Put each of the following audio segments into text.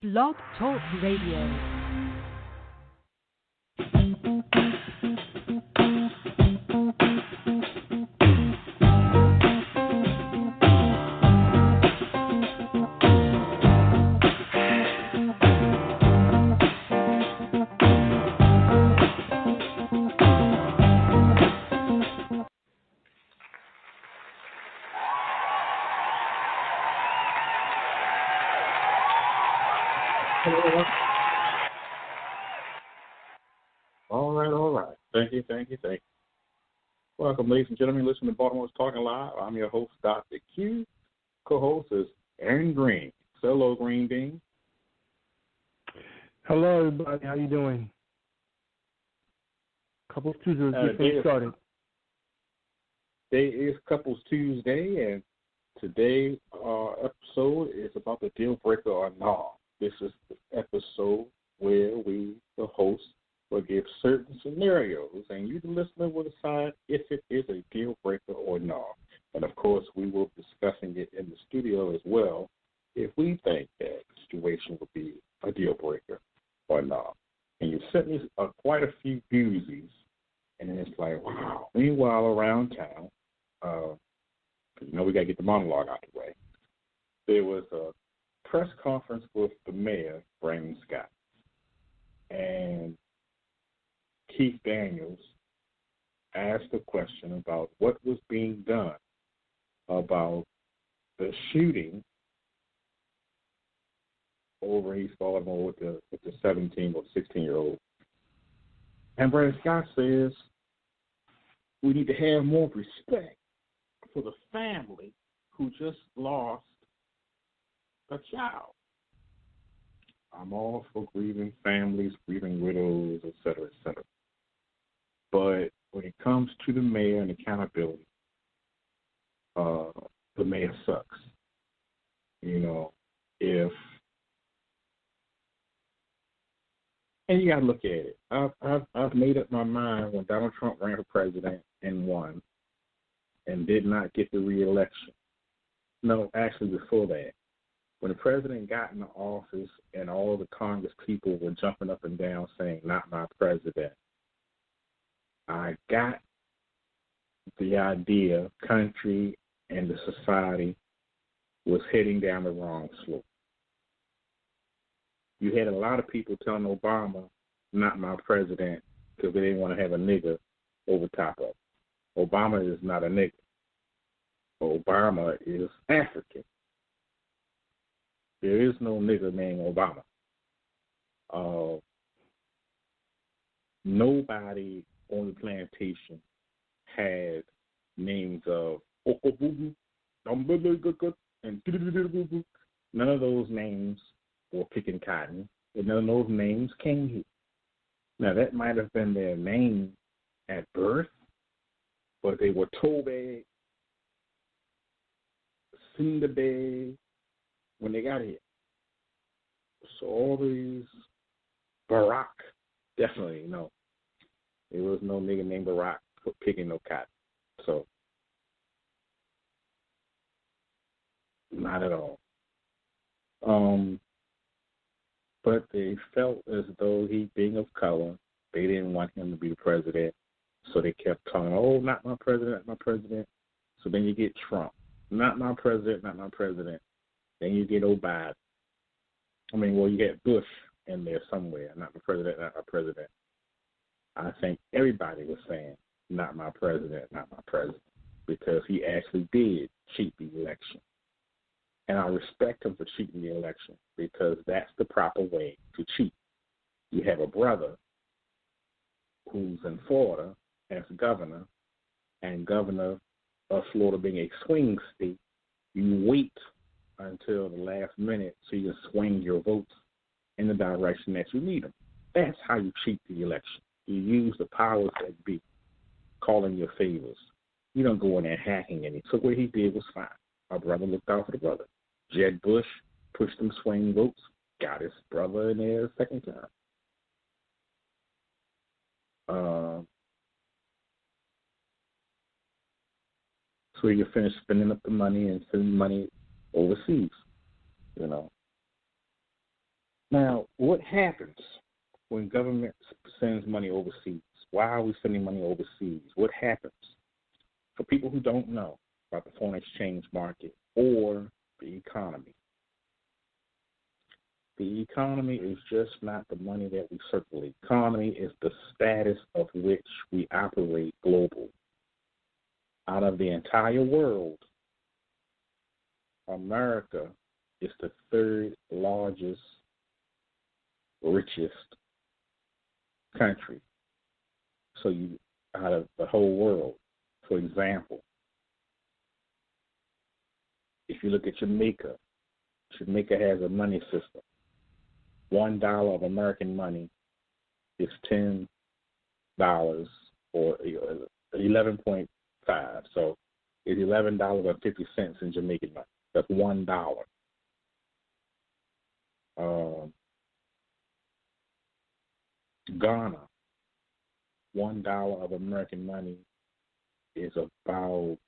Blog Talk Radio. All right. Thank you. Welcome, ladies and gentlemen. Listen to Baltimore's Talking Live. I'm your host, Dr. Q. Co-host is Aaron Green. Hello, Green Bean. Hello, everybody. How you doing? Couples Tuesday. Get started. Today is Couples Tuesday, and today's episode is about the deal breaker or not. This is the episode where we, the host, will give certain scenarios, and you, the listener, will decide if it is a deal breaker or not. And, of course, we will be discussing it in the studio as well if we think that situation would be a deal breaker or not. And you sent me quite a few doozies, and it's like, wow. Meanwhile, around town, we got to get the monologue out the way, there was a press conference with the mayor, Brandon Scott, and Keith Daniels asked a question about what was being done about the shooting over East Baltimore with the 17 or 16-year-old. And Brandon Scott says we need to have more respect for the family who just lost a child. I'm all for grieving families, grieving widows, et cetera, et cetera. But when it comes to the mayor and accountability, the mayor sucks. And you got to look at it. I've made up my mind when Donald Trump ran for president and won and did not get the re-election. No, actually before that. When the president got in the office and all the Congress people were jumping up and down saying, not my president, I got the idea country and the society was heading down the wrong slope. You had a lot of people telling Obama, not my president, because they didn't want to have a nigger over top of it. Obama is not a nigger. Obama is African. There is no nigger named Obama. Nobody on the plantation had names of Okobubu, and none of those names were picking cotton, and none of those names came here. Now, that might have been their name at birth, but they were Tobe, Cinderbe, when they got here. So all these Barack, definitely no. There was no nigga named Barack for picking no cotton. So not at all. But they felt as though he being of color, they didn't want him to be the president. So they kept calling, oh, not my president, not my president. So then you get Trump. Not my president, not my president. Then you get Obama. You get Bush in there somewhere. Not my president, not my president. I think everybody was saying, not my president, not my president, because he actually did cheat the election. And I respect him for cheating the election because that's the proper way to cheat. You have a brother who's in Florida as governor, and governor of Florida being a swing state, you wait until the last minute so you can swing your votes in the direction that you need them. That's how you cheat the election. You use the powers that be, calling your favors. You don't go in there hacking any. So what he did was fine. Our brother looked out for the brother. Jeb Bush pushed them swing votes, got his brother in there a second time. So he could finish spending up the money and sending money overseas, Now, what happens when government sends money overseas? Why are we sending money overseas? What happens? For people who don't know about the foreign exchange market or the economy, the economy is just not the money that we circulate. Economy is the status of which we operate globally. Out of the entire world, America is the third largest, richest country. So you, out of the whole world, for example, if you look at Jamaica, Jamaica has a money system. $1 of American money is $10 or 11.5. So it's $11.50 in Jamaican money. That's $1. Ghana, $1 of American money is about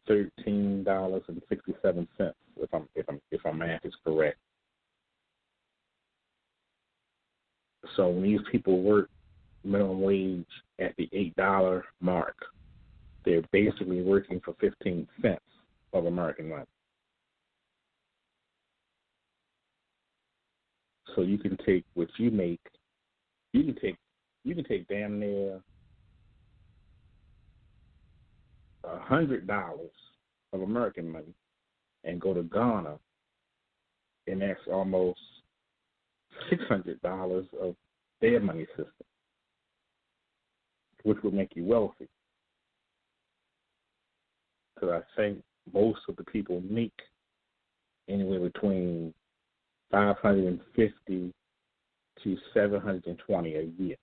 $13.67, if my math is correct. So when these people work minimum wage at the $8 mark, they're basically working for 15 cents of American money. So you can take what you make, you can take damn near $100 of American money and go to Ghana, and that's almost $600 of their money system, which would make you wealthy. Because I think most of the people make anywhere between $550 to $720 a year.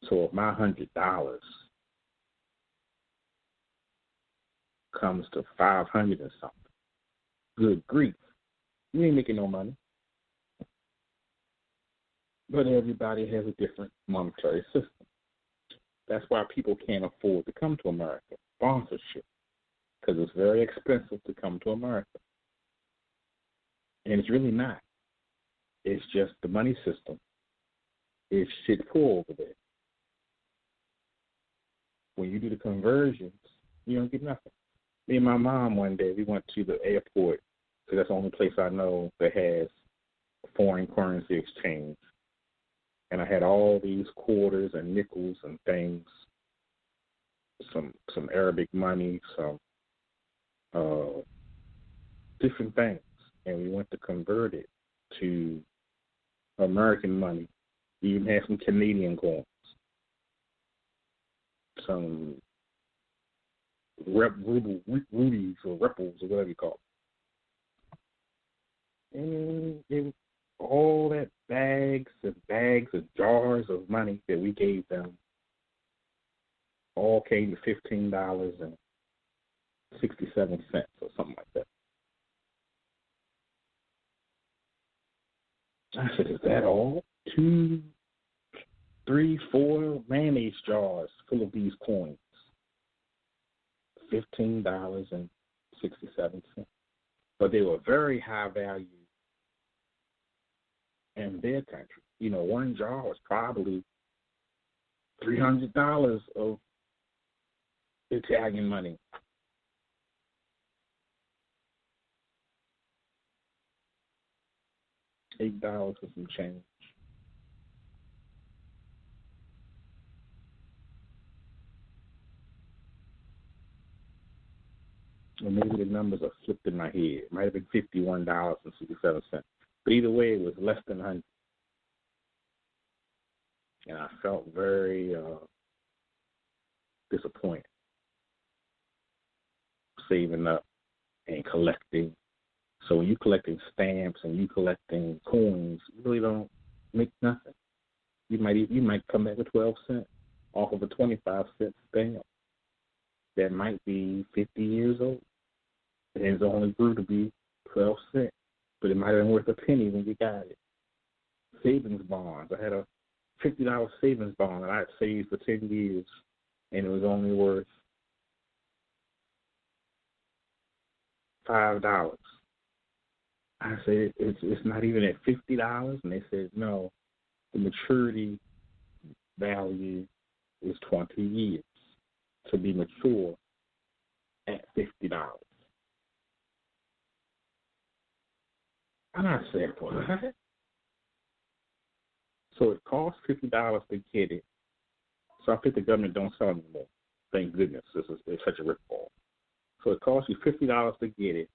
So if my $100 comes to $500 and something, good grief, you ain't making no money. But everybody has a different monetary system. That's why people can't afford to come to America. Sponsorship, because it's very expensive to come to America. And it's really not. It's just the money system. It's shit poor over there. When you do the conversions, you don't get nothing. Me and my mom one day, we went to the airport, because that's the only place I know that has foreign currency exchange. And I had all these quarters and nickels and things, some Arabic money, some different things. And we went to convert it to American money. We even had some Canadian coins, some rubies or ripples or whatever you call it. And it was all that bags and jars of money that we gave them all came to $15.67 or something like that. I said, is that all? 2, 3, 4 mayonnaise jars full of these coins. $15.67. But they were very high value in their country. You know, one jar was probably $300 of Italian money. $8 for some change. Or maybe the numbers are flipped in my head. It might have been $51.67. But either way, it was less than 100. And I felt very disappointed. Saving up and collecting. So when you're collecting stamps and you collecting coins, you really don't make nothing. You might come back with 12 cents off of a 25-cent stamp that might be 50 years old. And it's only grew to be 12 cents. But it might have been worth a penny when you got it. Savings bonds. I had a $50 savings bond that I had saved for 10 years, and it was only worth $5. I said, it's not even at $50, and they said, no, the maturity value is 20 years to be mature at $50. And I said, what? So it costs $50 to get it. So I think the government don't sell them anymore. Thank goodness. It's such a ripoff. So it costs you $50 to get it,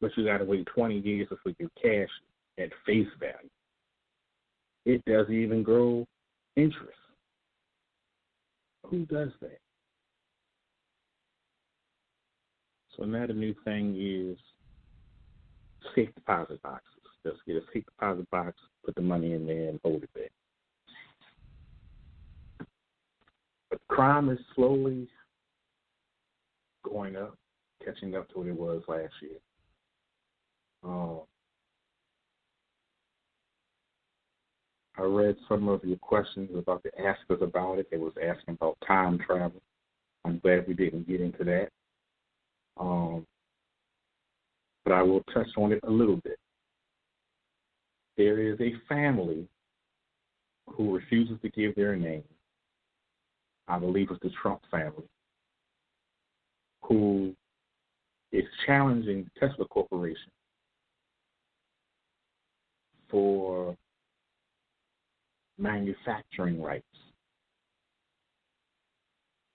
but you got to wait 20 years before you cash it at face value. It doesn't even grow interest. Who does that? So now the new thing is safe deposit boxes. Just get a safe deposit box, put the money in there, and hold it there. But crime is slowly going up, catching up to what it was last year. I read some of your questions about the askers about it. They was asking about time travel. I'm glad we didn't get into that. But I will touch on it a little bit. There is a family who refuses to give their name. I believe it's the Trump family, who is challenging the Tesla Corporation for manufacturing rights.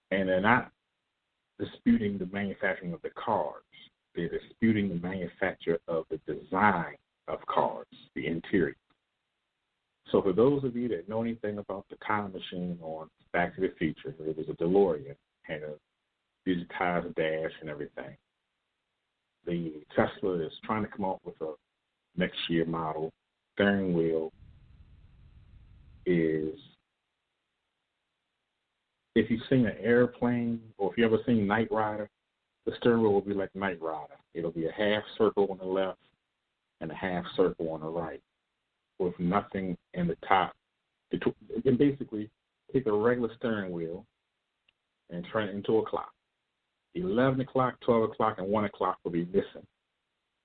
And they're not disputing the manufacturing of the cars. They're disputing the manufacture of the design of cars, the interior. So for those of you that know anything about the time machine on Back to the Future, it was a DeLorean, had a digitized dash and everything. The Tesla is trying to come up with a next year model. Steering wheel is, if you've seen an airplane or if you've ever seen Knight Rider, the steering wheel will be like Knight Rider. It'll be a half circle on the left and a half circle on the right with nothing in the top. You can basically take a regular steering wheel and turn it into a clock. 11 o'clock, 12 o'clock, and 1 o'clock will be missing.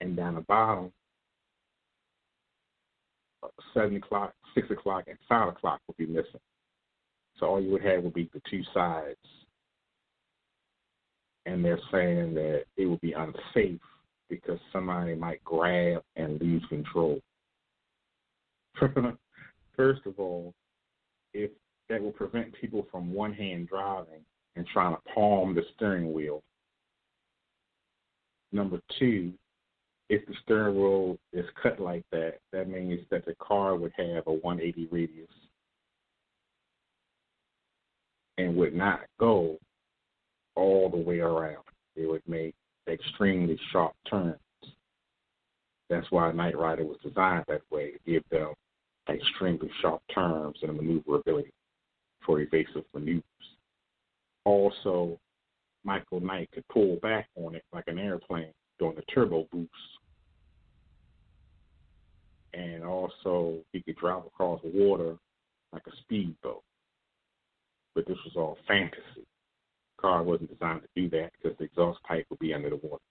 And down the bottom, 7 o'clock, 6 o'clock, and 5 o'clock will be missing. So all you would have would be the two sides. And they're saying that it would be unsafe because somebody might grab and lose control. First of all, if that will prevent people from one-hand driving and trying to palm the steering wheel. Number two, if the steering wheel is cut like that, that means that the car would have a 180 radius and would not go all the way around. It would make extremely sharp turns. That's why Knight Rider was designed that way, to give them extremely sharp turns and maneuverability for evasive maneuvers. Also, Michael Knight could pull back on it like an airplane during the turbo boost. And also, he could drive across water like a speedboat. But this was all fantasy. The car wasn't designed to do that because the exhaust pipe would be under the water.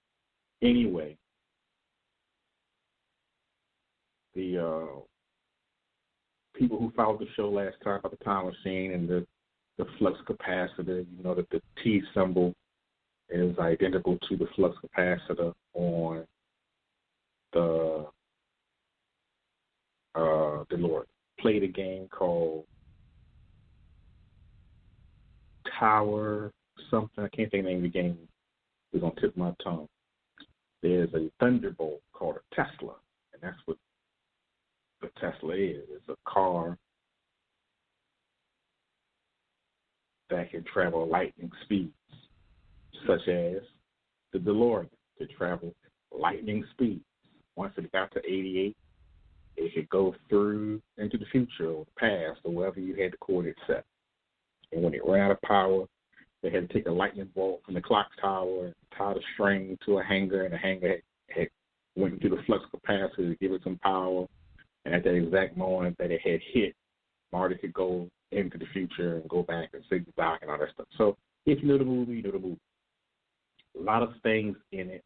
Anyway, the people who followed the show last time about the time machine and the flux capacitor, you know that the T symbol is identical to the flux capacitor on the DeLorean. Played a game called Tower something. I can't think of the name of the game. It's on the tip of my tongue. There's a Thunderbolt called a Tesla, and that's what the Tesla is. It's a car that can travel lightning speeds, such as the DeLorean could travel lightning speeds. Once it got to 88, it could go through into the future or the past or wherever you had the coordinates set. And when it ran out of power, they had to take a lightning bolt from the clock tower and tie the string to a hanger, and the hanger had went into the flux capacitor to give it some power. And at that exact moment that it had hit, Marty could go into the future and go back and save the dock and all that stuff. So if you know the movie, you know the movie. A lot of things in it